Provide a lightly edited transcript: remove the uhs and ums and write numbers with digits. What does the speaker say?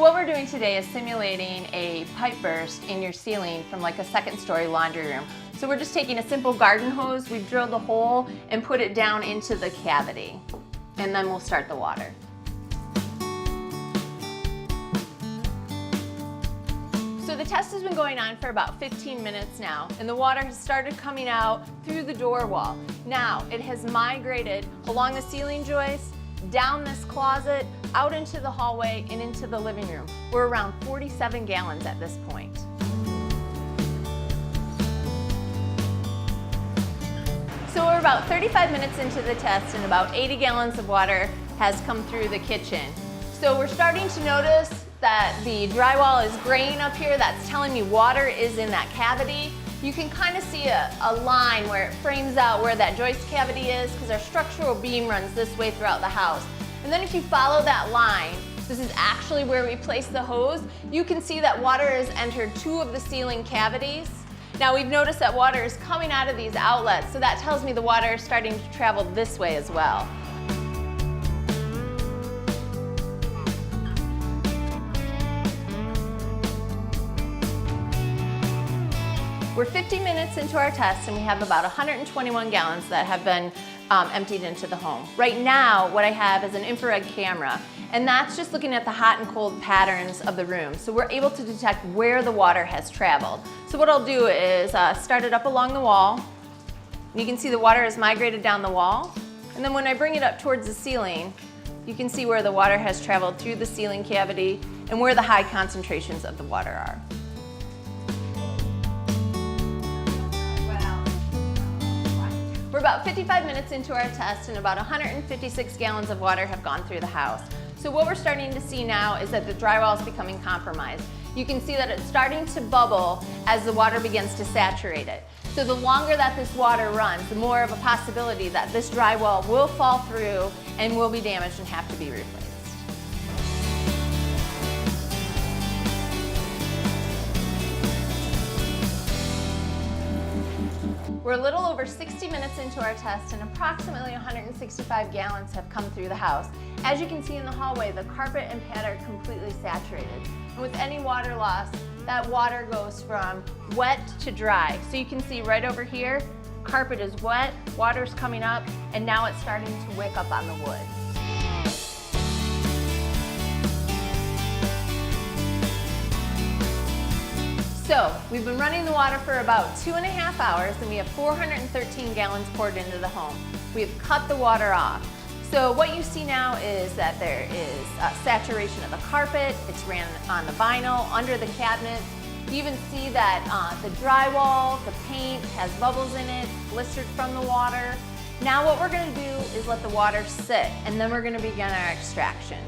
what we're doing today is simulating a pipe burst in your ceiling from like a second-story laundry room. So we're just taking a simple garden hose, we've drilled a hole and put it down into the cavity. And then we'll start the water. So the test has been going on for about 15 minutes now, and the water has started coming out through the door wall. Now it has migrated along the ceiling joist, down this closet, out into the hallway and into the living room. We're around 47 gallons at this point. So we're about 35 minutes into the test and about 80 gallons of water has come through the kitchen. So we're starting to notice that the drywall is graying up here. That's telling me water is in that cavity. You can kind of see a line where it frames out where that joist cavity is because our structural beam runs this way throughout the house. And then if you follow that line, this is actually where we place the hose, you can see that water has entered 2 of the ceiling cavities. Now we've noticed that water is coming out of these outlets, so that tells me the water is starting to travel this way as well. We're 50 minutes into our test and we have about 121 gallons that have been emptied into the home. Right now, what I have is an infrared camera, and that's just looking at the hot and cold patterns of the room. So we're able to detect where the water has traveled. So what I'll do is start it up along the wall. You can see the water has migrated down the wall. And then when I bring it up towards the ceiling, you can see where the water has traveled through the ceiling cavity and where the high concentrations of the water are. We're about 55 minutes into our test and about 156 gallons of water have gone through the house. So what we're starting to see now is that the drywall is becoming compromised. You can see that it's starting to bubble as the water begins to saturate it. So the longer that this water runs, the more of a possibility that this drywall will fall through and will be damaged and have to be replaced. We're a little over 60 minutes into our test and approximately 165 gallons have come through the house. As you can see in the hallway, the carpet and pad are completely saturated. And with any water loss, that water goes from wet to dry. So you can see right over here, carpet is wet, water's coming up, and now it's starting to wick up on the wood. So we've been running the water for about 2.5 hours and we have 413 gallons poured into the home. We've cut the water off. So what you see now is that there is saturation of the carpet, it's ran on the vinyl, under the cabinets. You even see that the drywall, the paint has bubbles in it, blistered from the water. Now what we're going to do is let the water sit and then we're going to begin our extraction.